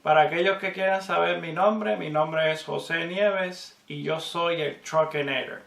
Para aquellos que quieran saber mi nombre es José Nieves y yo soy el Truckinator.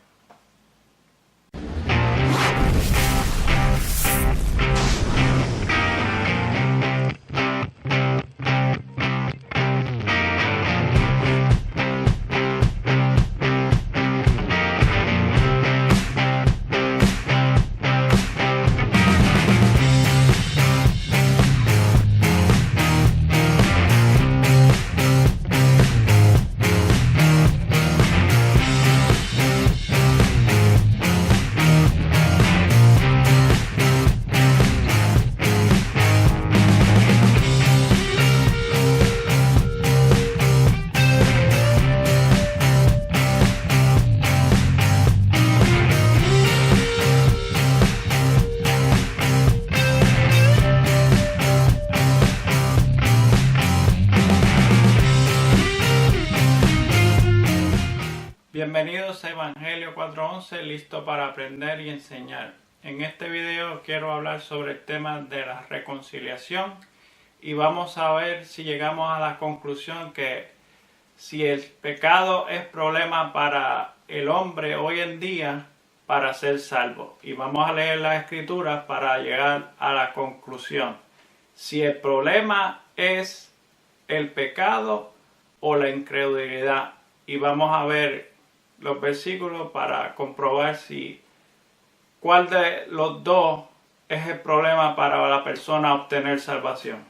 Bienvenidos a Evangelio 4:11, listo para aprender y enseñar. En este video quiero hablar sobre el tema de la reconciliación y vamos a ver si llegamos a la conclusión que si el pecado es problema para el hombre hoy en día para ser salvo. Y vamos a leer las escrituras para llegar a la conclusión. Si el problema es el pecado o la incredulidad. Y vamos a ver los versículos para comprobar si cuál de los dos es el problema para la persona obtener salvación.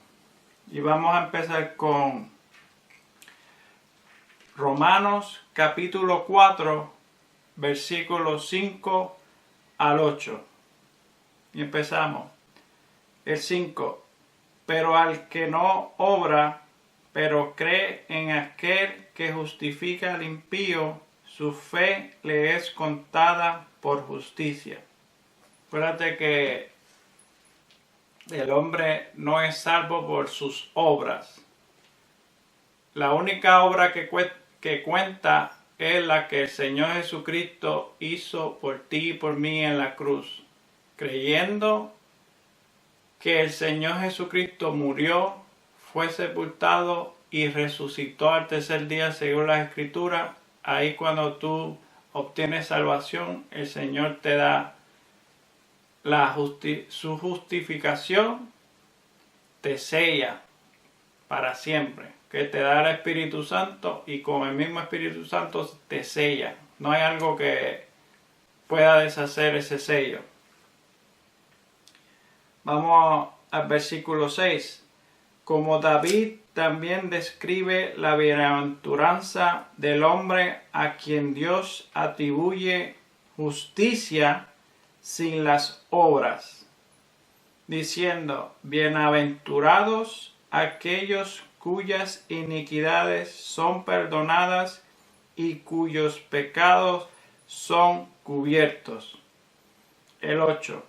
Y vamos a empezar con Romanos capítulo 4, versículos 5 al 8. Y empezamos. El 5. Pero al que no obra, pero cree en aquel que justifica al impío, su fe le es contada por justicia. Acuérdate que el hombre no es salvo por sus obras. La única obra que cuenta es la que el Señor Jesucristo hizo por ti y por mí en la cruz. Creyendo que el Señor Jesucristo murió, fue sepultado y resucitó al tercer día según las Escrituras. Ahí cuando tú obtienes salvación, el Señor te da su justificación, te sella para siempre, que te da el Espíritu Santo y con el mismo Espíritu Santo te sella. No hay algo que pueda deshacer ese sello. Vamos al versículo 6. Como David también describe la bienaventuranza del hombre a quien Dios atribuye justicia sin las obras, diciendo: bienaventurados aquellos cuyas iniquidades son perdonadas y cuyos pecados son cubiertos. El 8.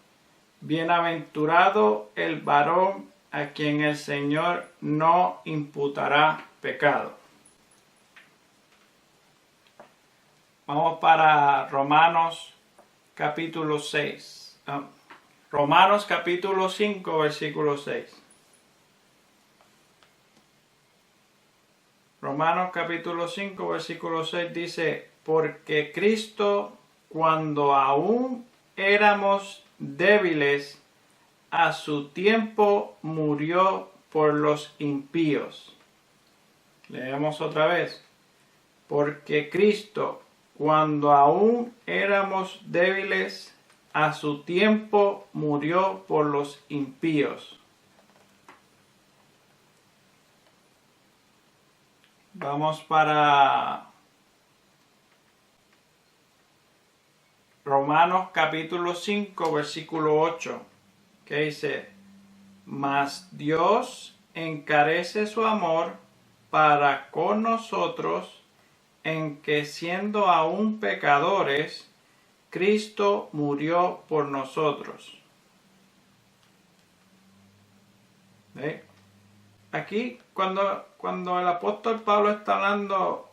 Bienaventurado el varón a quien el Señor no imputará pecado. Vamos para Romanos capítulo 6. Romanos capítulo 5, versículo 6. Romanos capítulo 5, versículo 6 dice: porque Cristo, cuando aún éramos débiles, a su tiempo murió por los impíos. Leemos otra vez. Porque Cristo, cuando aún éramos débiles, a su tiempo murió por los impíos. Vamos para Romanos capítulo 5, versículo 8. Que dice: mas Dios encarece su amor para con nosotros, en que siendo aún pecadores, Cristo murió por nosotros. ¿Ve? Aquí cuando el apóstol Pablo está hablando,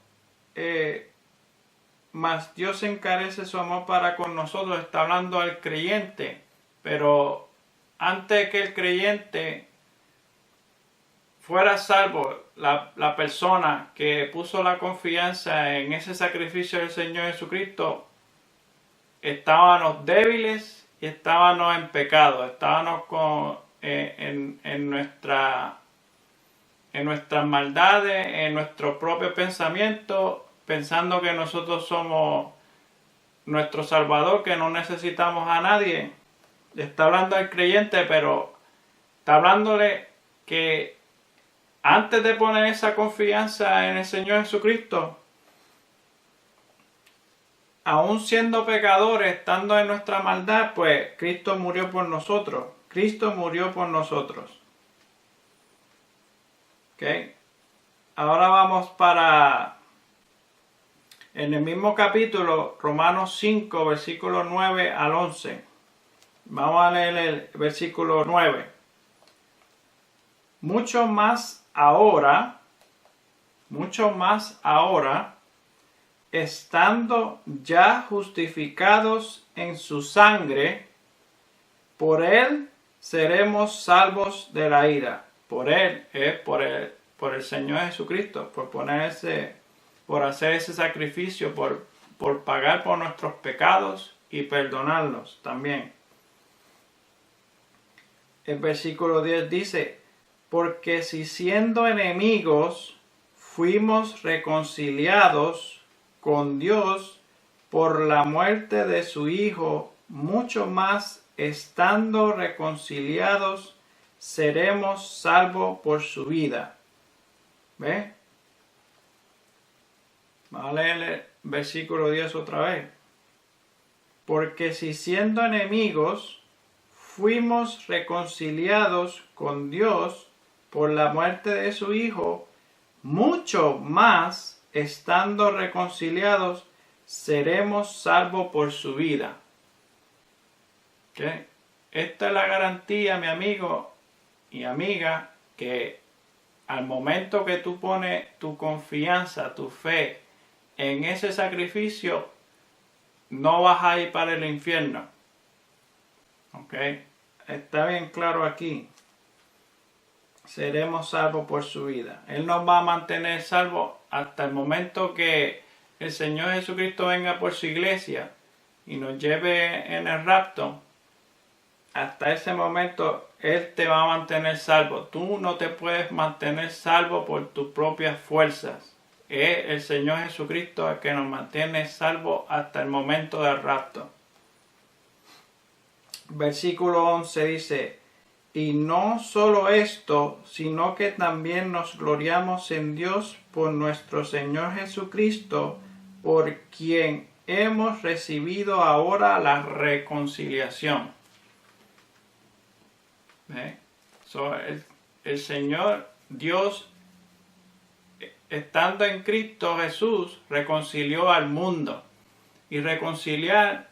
mas Dios encarece su amor para con nosotros, está hablando al creyente, pero antes que el creyente fuera salvo la persona que puso la confianza en ese sacrificio del Señor Jesucristo, estábamos débiles y estábamos en pecado, estábamos en nuestras maldades, en nuestro propio pensamiento, pensando que nosotros somos nuestro Salvador, que no necesitamos a nadie. Está hablando al creyente, pero está hablándole que antes de poner esa confianza en el Señor Jesucristo, aún siendo pecadores, estando en nuestra maldad, pues Cristo murió por nosotros. Cristo murió por nosotros. ¿Ok? Ahora vamos en el mismo capítulo, Romanos 5, versículo 9 al 11. Vamos a leer el versículo 9. Mucho más ahora, estando ya justificados en su sangre, por él seremos salvos de la ira. Por él es por el Señor Jesucristo, por hacer ese sacrificio, por pagar por nuestros pecados y perdonarlos también. El versículo 10 dice: porque si siendo enemigos fuimos reconciliados con Dios por la muerte de su Hijo, mucho más estando reconciliados seremos salvos por su vida. ¿Ve? Vamos a leer el versículo 10 otra vez. Porque si siendo enemigos fuimos reconciliados con Dios por la muerte de su Hijo, mucho más estando reconciliados seremos salvos por su vida. ¿Okay? Esta es la garantía, mi amigo y amiga, que al momento que tú pones tu confianza, tu fe en ese sacrificio, no vas a ir para el infierno. ¿Ok? Está bien claro aquí. Seremos salvos por su vida. Él nos va a mantener salvos hasta el momento que el Señor Jesucristo venga por su iglesia y nos lleve en el rapto. Hasta ese momento Él te va a mantener salvo. Tú no te puedes mantener salvo por tus propias fuerzas. Es el Señor Jesucristo el que nos mantiene salvo hasta el momento del rapto. Versículo 11 dice: y no solo esto, sino que también nos gloriamos en Dios por nuestro Señor Jesucristo, por quien hemos recibido ahora la reconciliación. El Señor Dios, estando en Cristo Jesús, reconcilió al mundo. Y reconciliar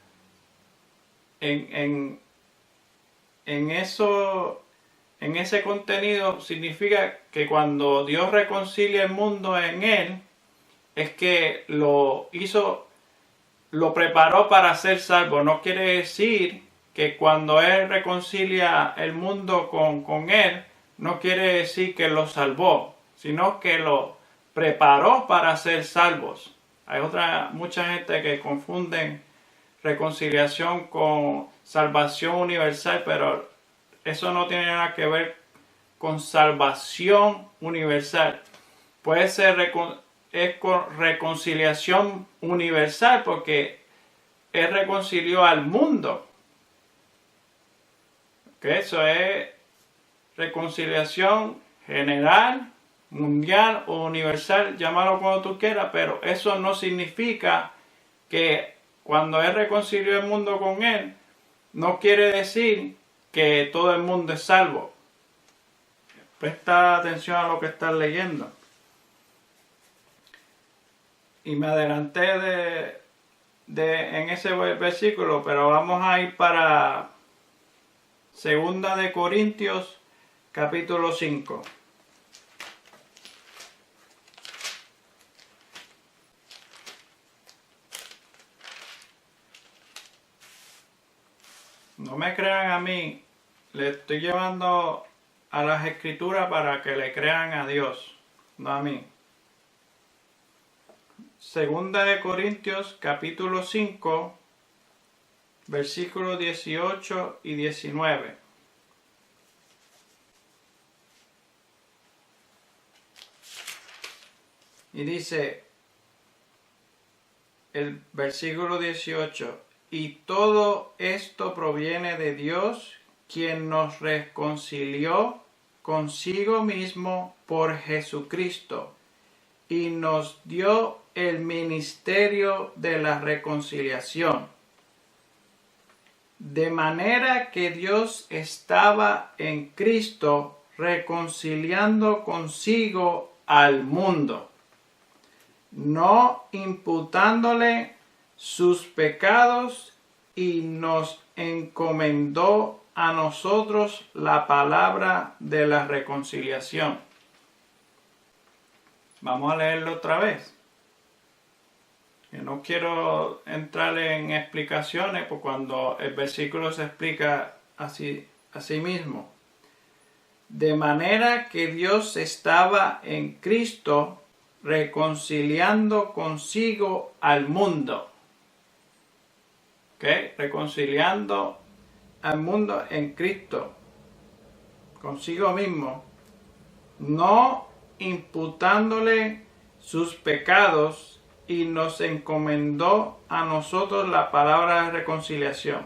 en ese contenido significa que cuando Dios reconcilia el mundo en Él, es que lo preparó para ser salvo. No quiere decir que cuando Él reconcilia el mundo con Él, no quiere decir que lo salvó, sino que lo preparó para ser salvos. Hay mucha gente que confunden reconciliación con salvación universal, pero eso no tiene nada que ver con salvación universal. Puede ser con reconciliación universal porque Él reconcilió al mundo. Que eso es reconciliación general, mundial o universal, llámalo como tú quieras, pero eso no significa que cuando Él reconcilió el mundo con Él, no quiere decir que todo el mundo es salvo. Presta atención a lo que estás leyendo. Y me adelanté en ese versículo, pero vamos a ir para 2 de Corintios, capítulo 5. No me crean a mí, le estoy llevando a las Escrituras para que le crean a Dios, no a mí. Segunda de Corintios, capítulo 5, versículos 18 y 19. Y dice el versículo 18, y todo esto proviene de Dios, quien nos reconcilió consigo mismo por Jesucristo, y nos dio el ministerio de la reconciliación. De manera que Dios estaba en Cristo reconciliando consigo al mundo, no imputándole sus pecados, y nos encomendó a nosotros la palabra de la reconciliación. Vamos a leerlo otra vez. Que no quiero entrar en explicaciones, porque cuando el versículo se explica así mismo. De manera que Dios estaba en Cristo reconciliando consigo al mundo. Reconciliando al mundo en Cristo, consigo mismo, no imputándole sus pecados, y nos encomendó a nosotros la palabra de reconciliación.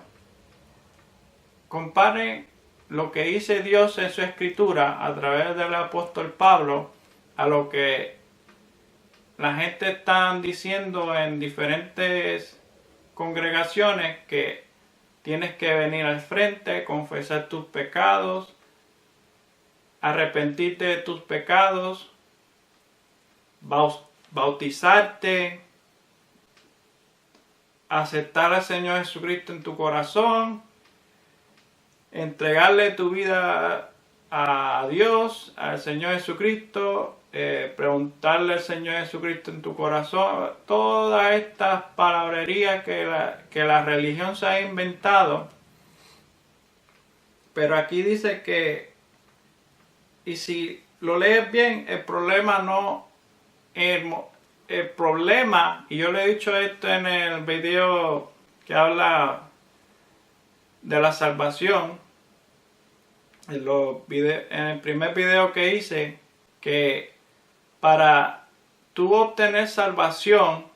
Comparen lo que dice Dios en su Escritura a través del apóstol Pablo a lo que la gente está diciendo en diferentes congregaciones, que tienes que venir al frente, confesar tus pecados, arrepentirte de tus pecados, bautizarte, aceptar al Señor Jesucristo en tu corazón, entregarle tu vida a Dios, al Señor Jesucristo, preguntarle al Señor Jesucristo en tu corazón. Todas estas palabrerías que la religión se ha inventado. Pero aquí dice que, y si lo lees bien, el problema no, el problema, y yo le he dicho esto en el video que habla de la salvación, en el primer video que hice, que para tú obtener salvación,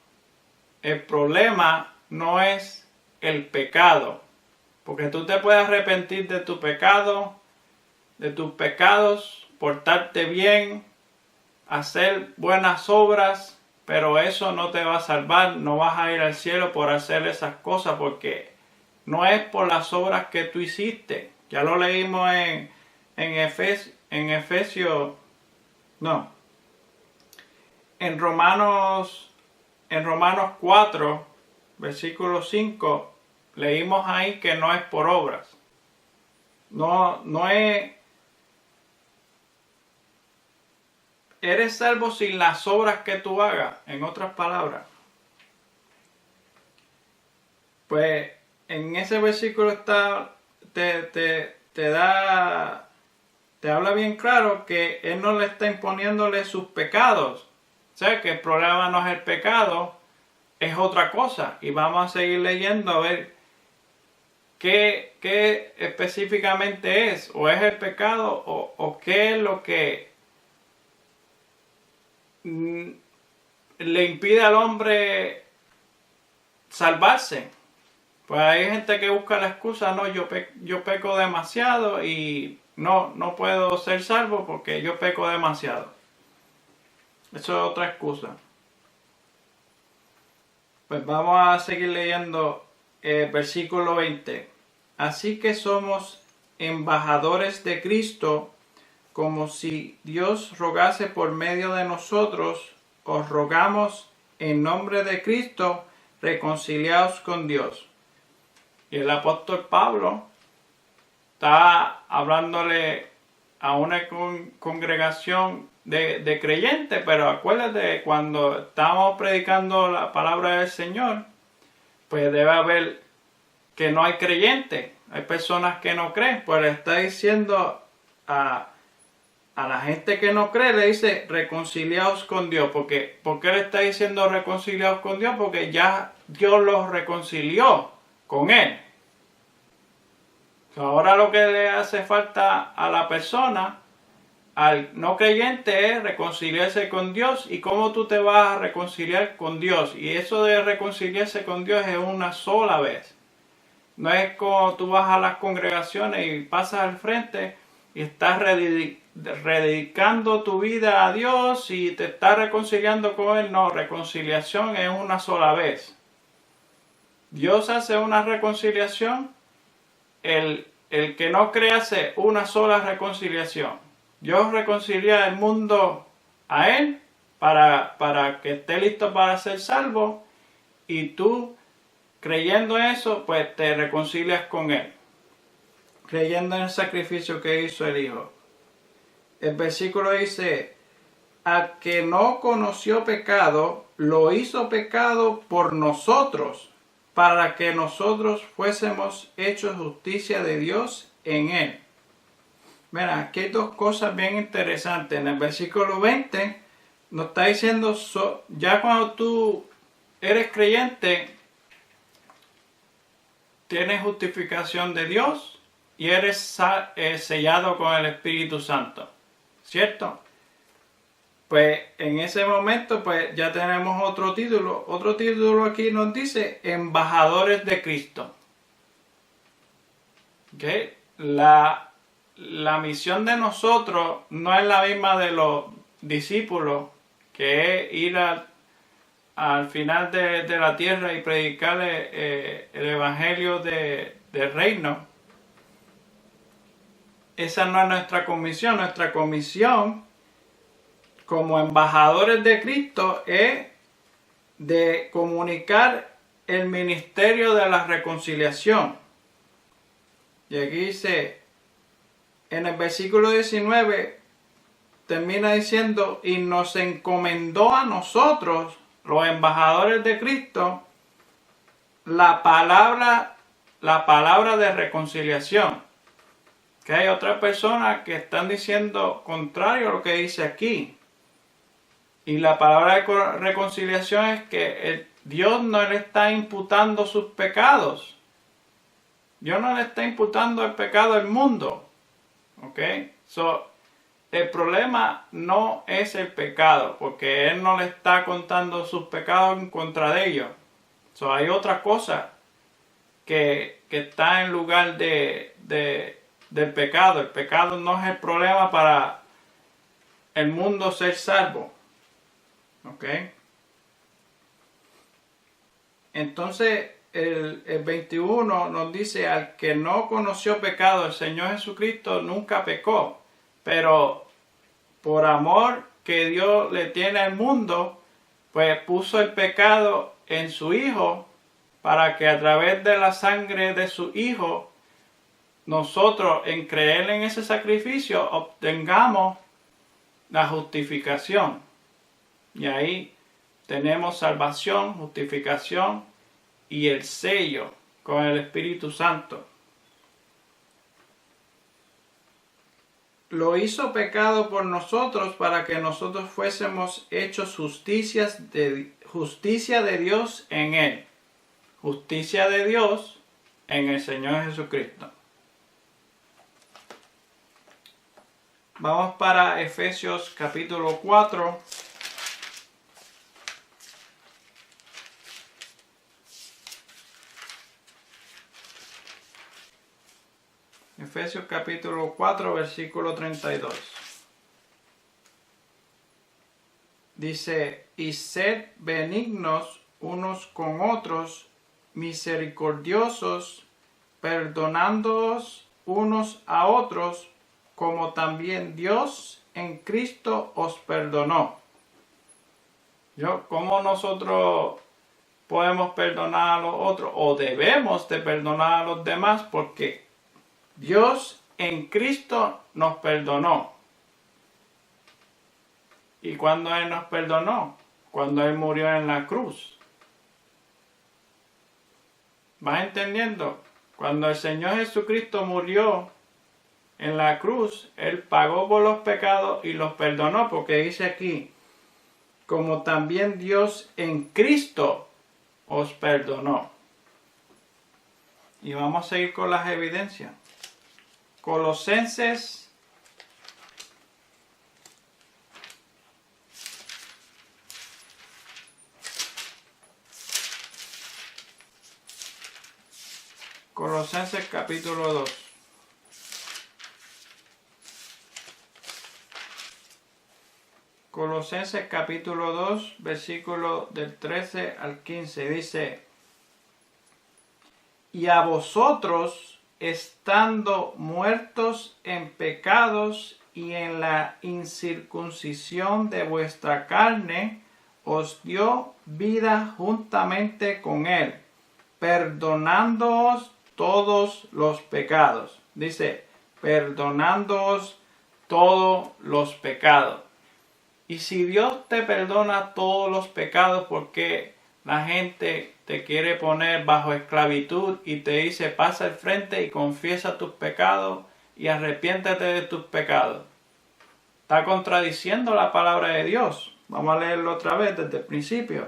el problema no es el pecado, porque tú te puedes arrepentir de tu pecado, de tus pecados, portarte bien, hacer buenas obras, pero eso no te va a salvar. No vas a ir al cielo por hacer esas cosas, porque no es por las obras que tú hiciste. Ya lo leímos en Romanos 4, versículo 5, leímos ahí que no es por obras. No es. Eres salvo sin las obras que tú hagas, en otras palabras. Pues en ese versículo te habla bien claro que Él no le está imponiéndole sus pecados. O sea, que el problema no es el pecado, es otra cosa. Y vamos a seguir leyendo a ver qué específicamente es. O es el pecado o qué es lo que le impide al hombre salvarse. Pues hay gente que busca la excusa, no, yo peco demasiado y no puedo ser salvo porque yo peco demasiado. Eso es otra excusa. Pues vamos a seguir leyendo el versículo 20. Así que somos embajadores de Cristo, como si Dios rogase por medio de nosotros. Os rogamos en nombre de Cristo, reconciliaos con Dios. Y el apóstol Pablo está hablándole a una congregación de creyentes, pero acuérdate, cuando estamos predicando la palabra del Señor, pues debe haber que no hay creyentes, hay personas que no creen, pues le está diciendo a a la gente que no cree le dice reconciliaos con Dios. ¿Por qué le está diciendo reconciliaos con Dios? Porque ya Dios los reconcilió con Él. Ahora lo que le hace falta a la persona, al no creyente, es reconciliarse con Dios. ¿Y cómo tú te vas a reconciliar con Dios? Y eso de reconciliarse con Dios es una sola vez. No es como tú vas a las congregaciones y pasas al frente y estás rededicando tu vida a Dios y te estás reconciliando con Él. No, reconciliación es una sola vez. Dios hace una reconciliación. El que no cree hace una sola reconciliación. Dios reconcilia el mundo a Él para que esté listo para ser salvo, y tú, creyendo en eso, pues te reconcilias con Él, creyendo en el sacrificio que hizo el Hijo. El versículo dice: al que no conoció pecado, lo hizo pecado por nosotros, para que nosotros fuésemos hechos justicia de Dios en Él. Mira, aquí hay dos cosas bien interesantes. En el versículo 20 nos está diciendo, ya cuando tú eres creyente, tienes justificación de Dios y eres sellado con el Espíritu Santo, ¿cierto? Pues en ese momento pues ya tenemos otro título. Otro título aquí nos dice embajadores de Cristo. ¿Okay? La misión de nosotros no es la misma de los discípulos, que es ir al final de la tierra y predicar el evangelio del reino. Esa no es nuestra comisión. Nuestra comisión como embajadores de Cristo es de comunicar el ministerio de la reconciliación. Y aquí dice, en el versículo 19, termina diciendo, y nos encomendó a nosotros, los embajadores de Cristo, la palabra de reconciliación. Que hay otras personas que están diciendo contrario a lo que dice aquí. Y la palabra de reconciliación es que Dios no le está imputando sus pecados. Dios no le está imputando el pecado al mundo. ¿Ok? El problema no es el pecado, porque Él no le está contando sus pecados en contra de ellos. Hay otra cosa que está en lugar del pecado. El pecado no es el problema para el mundo ser salvo. ¿Ok? Entonces el 21 nos dice, al que no conoció pecado, el Señor Jesucristo nunca pecó, pero por amor que Dios le tiene al mundo, pues puso el pecado en su Hijo, para que a través de la sangre de su Hijo, nosotros, en creer en ese sacrificio, obtengamos la justificación. Y ahí tenemos salvación, justificación y el sello con el Espíritu Santo. Lo hizo pecado por nosotros para que nosotros fuésemos hechos justicia de Dios en Él. Justicia de Dios en el Señor Jesucristo. Vamos para Efesios capítulo 4. Efesios capítulo 4, versículo 32. Dice, y sed benignos unos con otros, misericordiosos, perdonándoos unos a otros, como también Dios en Cristo os perdonó. ¿Cómo nosotros podemos perdonar a los otros? O debemos de perdonar a los demás, porque Dios en Cristo nos perdonó. ¿Y cuándo Él nos perdonó? Cuando Él murió en la cruz. ¿Vas entendiendo? Cuando el Señor Jesucristo murió en la cruz, Él pagó por los pecados y los perdonó, porque dice aquí, como también Dios en Cristo os perdonó. Y vamos a seguir con las evidencias. Colosenses capítulo 2. Colosenses capítulo 2, versículo del 13 al 15, dice: y a vosotros, estando muertos en pecados y en la incircuncisión de vuestra carne, os dio vida juntamente con él, perdonándoos todos los pecados. Dice, perdonándoos todos los pecados. Y si Dios te perdona todos los pecados, porque la gente te quiere poner bajo esclavitud y te dice, pasa al frente y confiesa tus pecados y arrepiéntete de tus pecados? Está contradiciendo la palabra de Dios. Vamos a leerlo otra vez desde el principio.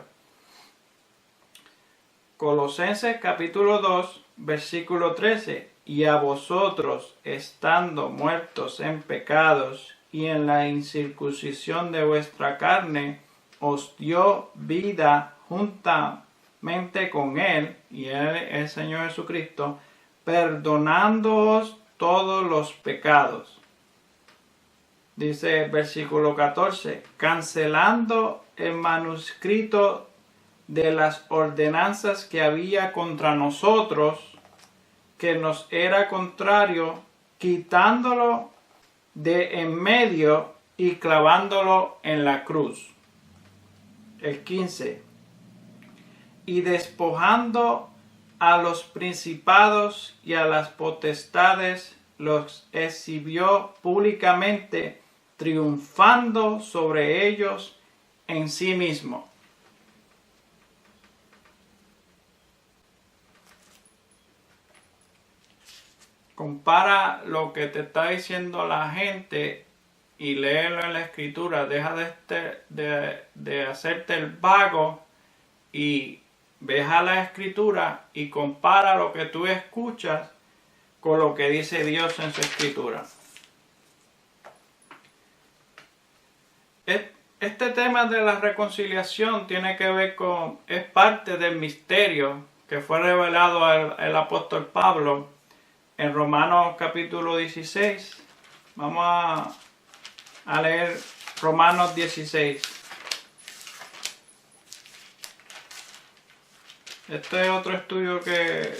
Colosenses capítulo 2, versículo 13. Y a vosotros, estando muertos en pecados y en la incircuncisión de vuestra carne, os dio vida juntamente con él, y él es el Señor Jesucristo, perdonándoos todos los pecados. Dice el versículo 14, cancelando el manuscrito de las ordenanzas que había contra nosotros, que nos era contrario, quitándolo de en medio y clavándolo en la cruz. El 15. Y despojando a los principados y a las potestades, los exhibió públicamente, triunfando sobre ellos en sí mismo. Compara lo que te está diciendo la gente y léelo en la escritura. Deja de hacerte el vago y ve a la escritura y compara lo que tú escuchas con lo que dice Dios en su escritura. Este tema de la reconciliación tiene que ver con, es parte del misterio que fue revelado al apóstol Pablo en Romanos capítulo 16. Vamos a leer Romanos 16. Este es otro estudio que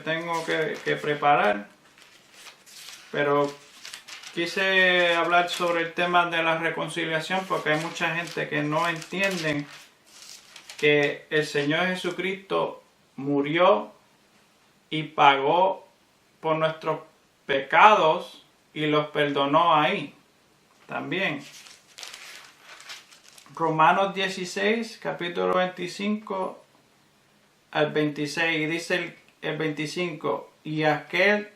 tengo que preparar, pero quise hablar sobre el tema de la reconciliación porque hay mucha gente que no entiende que el Señor Jesucristo murió y pagó por nuestros pecados y los perdonó ahí también. Romanos 16, capítulo 25 al 26, dice el 25, y al que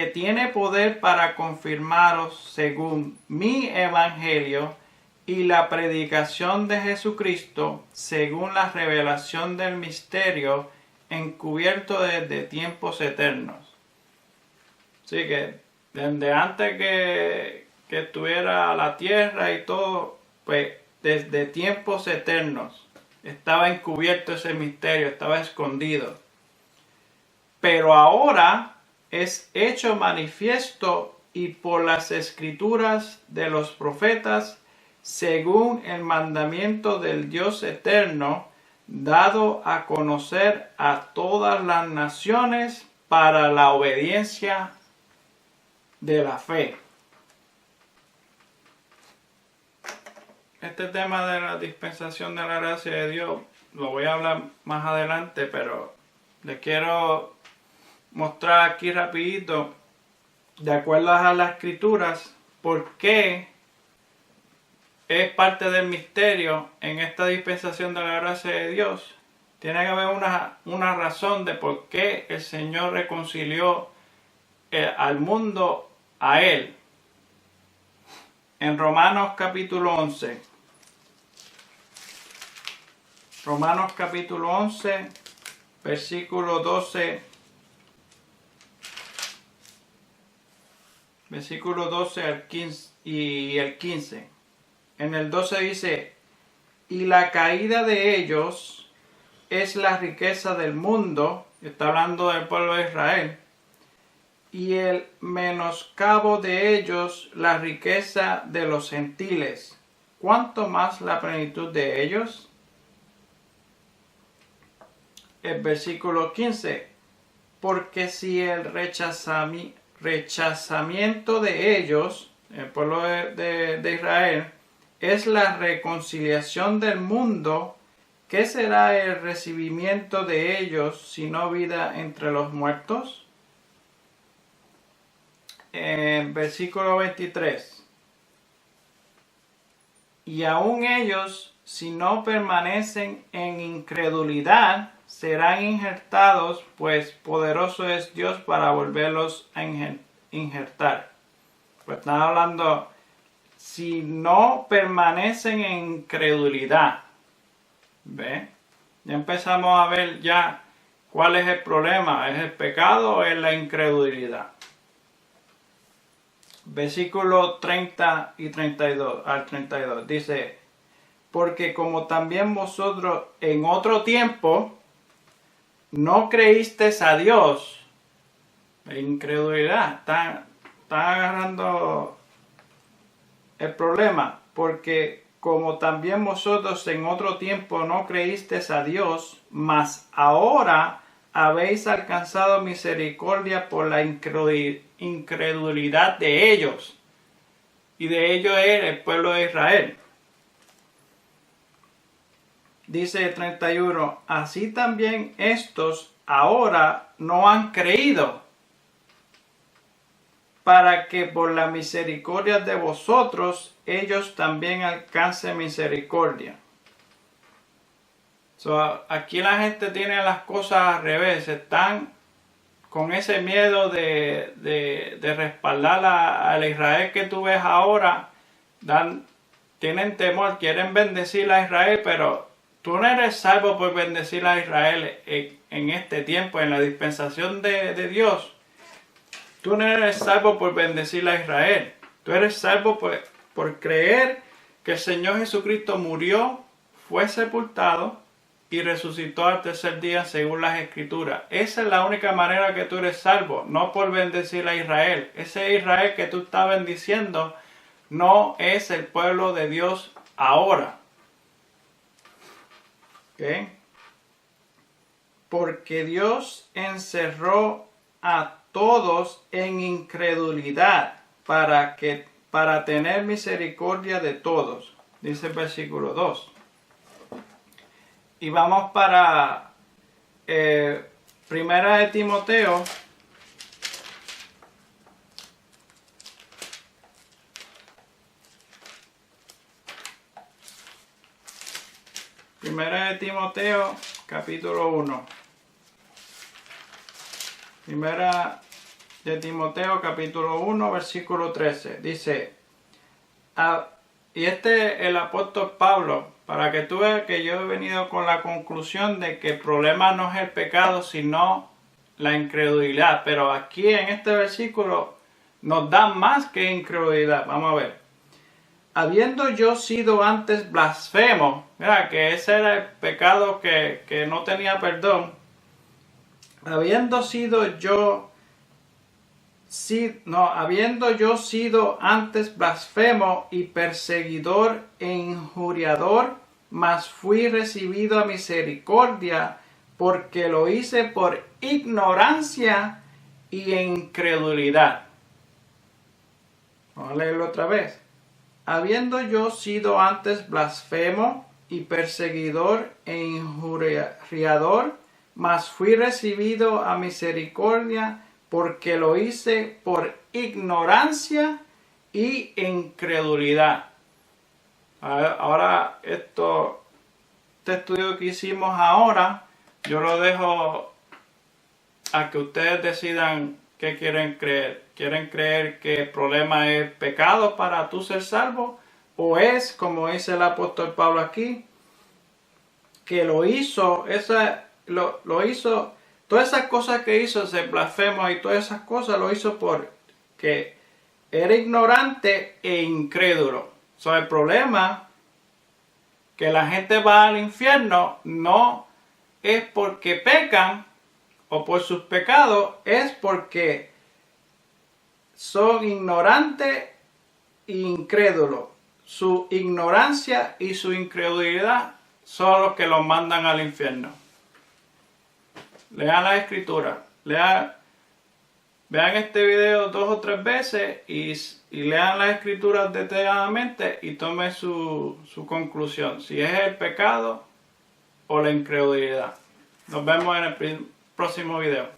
tiene poder para confirmaros según mi evangelio y la predicación de Jesucristo según la revelación del misterio encubierto desde tiempos eternos. Así que desde antes que estuviera la tierra y todo, pues desde tiempos eternos estaba encubierto ese misterio, estaba escondido. Pero ahora es hecho manifiesto y por las escrituras de los profetas, según el mandamiento del Dios eterno, dado a conocer a todas las naciones para la obediencia de la fe. Este tema de la dispensación de la gracia de Dios lo voy a hablar más adelante, pero les quiero mostrar aquí rapidito, de acuerdo a las escrituras, por qué es parte del misterio en esta dispensación de la gracia de Dios. Tiene que haber una razón de por qué el Señor reconcilió al mundo a Él. En Romanos capítulo 11. Romanos capítulo 11, versículo 12. Versículo 12 al 15 y el 15. En el 12 dice: y la caída de ellos es la riqueza del mundo, está hablando del pueblo de Israel, y el menoscabo de ellos la riqueza de los gentiles. ¿Cuánto más la plenitud de ellos? El versículo 15. Porque si el rechazamiento de ellos, el pueblo de Israel, es la reconciliación del mundo, ¿qué será el recibimiento de ellos sino vida entre los muertos? Versículo 23. Y aun ellos, si no permanecen en incredulidad, serán injertados, pues poderoso es Dios para volverlos a injertar. Pues están hablando, si no permanecen en incredulidad. ¿Ve? Ya empezamos a ver ya cuál es el problema. ¿Es el pecado o es la incredulidad? Versículo 30 y 32 al 32 dice: porque como también vosotros en otro tiempo no creísteis a Dios. La incredulidad. Están agarrando el problema. Porque como también vosotros en otro tiempo no creísteis a Dios, mas ahora habéis alcanzado misericordia por la incredulidad de ellos. Y de ellos es el pueblo de Israel. Dice 31, así también estos ahora no han creído, para que por la misericordia de vosotros ellos también alcancen misericordia. Aquí la gente tiene las cosas al revés, están con ese miedo de respaldar al Israel que tú ves ahora, tienen temor, quieren bendecir a Israel, pero tú no eres salvo por bendecir a Israel en este tiempo, en la dispensación de Dios. Tú no eres salvo por bendecir a Israel. Tú eres salvo por creer que el Señor Jesucristo murió, fue sepultado y resucitó al tercer día según las Escrituras. Esa es la única manera que tú eres salvo, no por bendecir a Israel. Ese Israel que tú estás bendiciendo no es el pueblo de Dios ahora. ¿Okay? Porque Dios encerró a todos en incredulidad para tener misericordia de todos, dice el versículo 2. Y vamos para Primera de Timoteo, capítulo 1. Primera de Timoteo, capítulo 1, versículo 13. Dice, y el apóstol Pablo, para que tú veas que yo he venido con la conclusión de que el problema no es el pecado, sino la incredulidad. Pero aquí en este versículo nos da más que incredulidad. Vamos a ver. Habiendo yo sido antes blasfemo, mira que ese era el pecado que no tenía perdón. Habiendo yo sido antes blasfemo y perseguidor e injuriador, mas fui recibido a misericordia, porque lo hice por ignorancia y incredulidad. Vamos a leerlo otra vez. Habiendo yo sido antes blasfemo y perseguidor e injuriador, mas fui recibido a misericordia, porque lo hice por ignorancia y incredulidad. Ahora este estudio que hicimos ahora, yo lo dejo a que ustedes decidan ¿Qué quieren creer? ¿Quieren creer que el problema es pecado para tú ser salvo? ¿O es, como dice el apóstol Pablo aquí, que lo hizo, lo hizo, todas esas cosas que hizo, ese blasfemo y todas esas cosas lo hizo porque era ignorante e incrédulo? So, el problema que la gente va al infierno no es porque pecan o por sus pecados, es porque son ignorantes e incrédulos. Su ignorancia y su incredulidad son los que los mandan al infierno. Lean la escritura, vean este video 2 o 3 veces y lean las escrituras detalladamente y tomen su conclusión, si es el pecado o la incredulidad. Nos vemos en el próximo video.